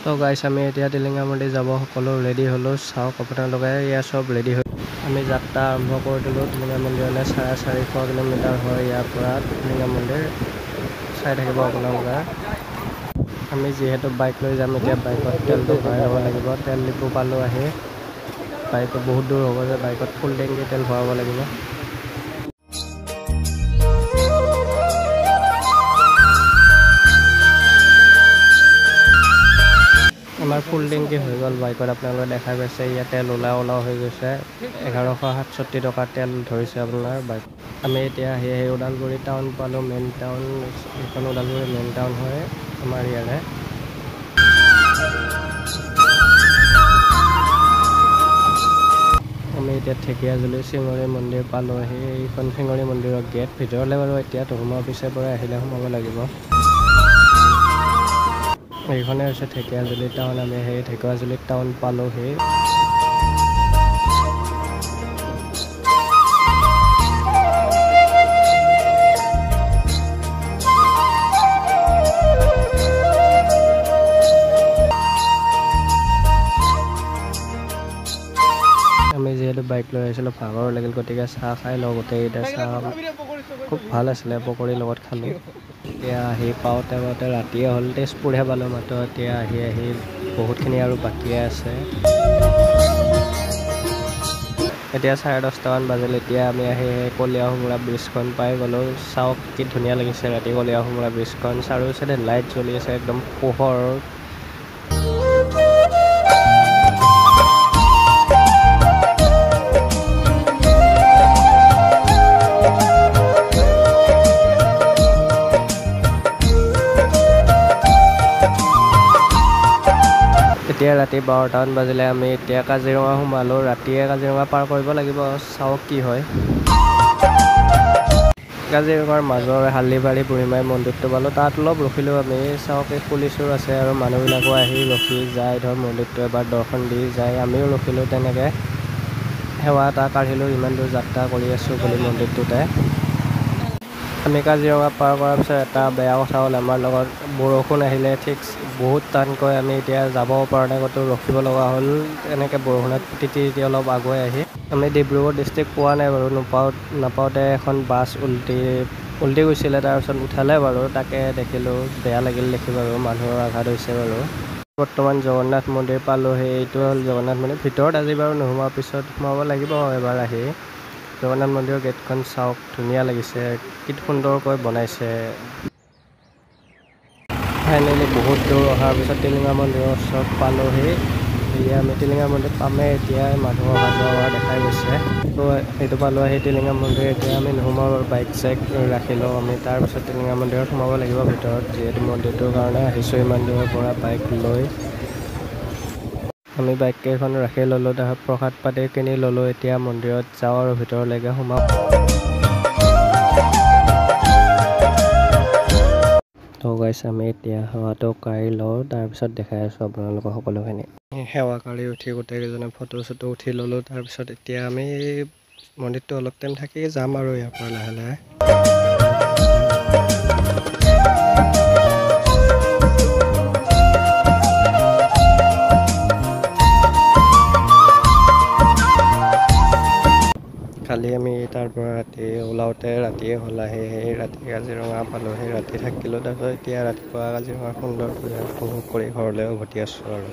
তো গাইছ আমি এতিয়া টিলিঙা মন্দিৰ যাব সকলো ৰেডি হ'লো চাওক আপোনালোকে ইয়া সব ৰেডি হৈ আমি যাত্ৰা আৰম্ভ কৰি দিলোঁ টিলিঙা মন্দিৰলৈ 450 কিলোমিটাৰ হয় ইয়াৰ পৰা টিলিঙা মন্দিৰ চাই থাকিব আপোনালোকে আমি যিহেতু বাইক লৈ যাম এতিয়া বাইকত তেলটো ভৰাই ল'ব লাগিব তেল ডিপু পালোঁ আহি বাইকত বহুত দূৰ হ'ব যে বাইকত ফুল টেংকি তেল ভৰাব লাগিব আমাৰ ফুল টেংকি হৈ গ'ল বাইকত আপোনালোকে দেখা গৈছে ইয়াত তেল ওলাও হৈ গৈছে 1167 টকা তেল ধৰিছে আপোনাৰ বাইক আমি এতিয়া আহি ওদালগুৰি টাউন পালোঁ মেইন টাউন এইখন ওদালগুৰি মেইন টাউন হয় আমাৰ ইয়াৰে আমি এতিয়া ঢেকীয়াজুলি শিঙৰি মন্দিৰ পালোঁ আহি এইখন শিঙৰি মন্দিৰৰ গেট ভিতৰলৈ বাৰু এতিয়া সোমোৱাৰ পিছৰ পৰা আহিলে সোমাব লাগিব এইখনে হৈছে ঢেকীয়াজুলি টাউন আমি সেই ঢেকীয়াজুলি টাউন পালোহি আমি যিহেতু বাইক লৈ আহিছিলোঁ ভাগৰ লাগিল গতিকে চাহ খাই লওঁ গোটেইকেইটা চাহ খুব ভাল আছিলে পকৰীৰ লগত খালোঁ এতিয়া আহি পাওঁতে ৰাতিয়ে হ'ল তেজপুৰহে পালোঁ মাত্ৰ এতিয়া আহি বহুতখিনি আৰু বাকী আছে এতিয়া 10:30 বাজিল এতিয়া আমি আহি কলীয়া ভোমোৰা ব্ৰিজখন পাই গ'লোঁ চাওক কি ধুনীয়া লাগিছে ৰাতি কলীয়া ভোমোৰা ব্ৰিজখন চাৰিওফালে লাইট জ্বলি আছে একদম পোহৰ এতিয়া ৰাতি 12টামান বাজিলে আমি এতিয়া কাজিৰঙা সোমালোঁ ৰাতিয়ে কাজিৰঙা পাৰ কৰিব লাগিব চাওক কি হয় কাজিৰঙাৰ মাজৰ হালদিবাৰী বুঢ়ীমাই মন্দিৰটো পালোঁ তাত অলপ ৰখিলোঁ আমি চাওক এই পুলিচো আছে আৰু মানুহবিলাকো আহি ৰখি যায় ধৰ মন্দিৰটো এবাৰ দৰ্শন দি যায় আমিও ৰখিলোঁ তেনেকৈ সেৱা এটা কাঢ়িলোঁ ইমান দূৰ যাত্ৰা কৰি আছোঁ বুলি মন্দিৰটোতে আমি কাজিৰঙা পাৰ কৰাৰ পিছত এটা বেয়া কথা হ'ল আমাৰ লগত বৰষুণ আহিলে ঠিক বহুত টানকৈ আমি এতিয়া যাব পৰা নাই ক'তো ৰখিব লগা হ'ল এনেকৈ বৰষুণত তিতি অলপ আগুৱাই আহি আমি ডিব্ৰুগড় ডিষ্ট্ৰিক্ট পোৱা নাই বাৰু নাপাওঁতে এখন বাছ উল্টি গৈছিলে তাৰপিছত উঠালে বাৰু তাকে দেখিলোঁ বেয়া লাগিল দেখি বাৰু মানুহৰ আঘাত হৈছে বাৰু বৰ্তমান জগন্নাথ মন্দিৰ পালোঁহি এইটো হ'ল জগন্নাথ মন্দিৰ ভিতৰত আজি বাৰু নোসোমোৱাৰ পিছত সোমাব লাগিব এবাৰ আহি জগন্নাথ মন্দিৰৰ গেটখন চাওক ধুনীয়া লাগিছে কি সুন্দৰকৈ বনাইছে ফাইনেলি বহুত দূৰ অহাৰ পিছত টিলিঙা মন্দিৰৰ ওচৰত পালোঁহি এতিয়া আমি টিলিঙা মন্দিৰ পামেই এতিয়া মানুহ অহা যোৱা হোৱা দেখাই গৈছে তো সেইটো পালোঁ আহি টিলিঙা মন্দিৰ এতিয়া আমি নোসোমাওঁ বাইক চাইক ৰাখিলোঁ আমি তাৰপিছত টিলিঙা মন্দিৰত সোমাব লাগিব ভিতৰত যিহেতু মন্দিৰটোৰ কাৰণে আহিছোঁ ইমান দূৰৰ পৰা বাইক লৈ আমি বাইক কেইখন ৰাখি ল'লোঁ তাৰপিছত প্ৰসাদ পাতি কিনি ল'লোঁ এতিয়া মন্দিৰত যাওঁ আৰু ভিতৰলৈকে সোমাওঁ তো গাইছ আমি এতিয়া সেৱাটো কাঢ়ি লওঁ তাৰপিছত দেখাই আছোঁ আপোনালোকক সকলোখিনি সেৱা কাঢ়ি উঠি গোটেইকেইজনে ফটো চটো উঠি ল'লোঁ তাৰপিছত এতিয়া আমি মন্দিৰটো অলপ টাইম থাকি যাম আৰু ইয়াৰ পৰা লাহে লাহে কালি আমি তাৰ পৰা ৰাতি ওলাওঁতে ৰাতিয়ে হ'ল আহি সেই ৰাতি কাজিৰঙা পালোঁ সেই ৰাতি থাকিলোঁ তাৰপিছত এতিয়া ৰাতিপুৱা কাজিৰঙা সুন্দৰ উপভোগ কৰি ঘৰলৈ উভতি আছোঁ আৰু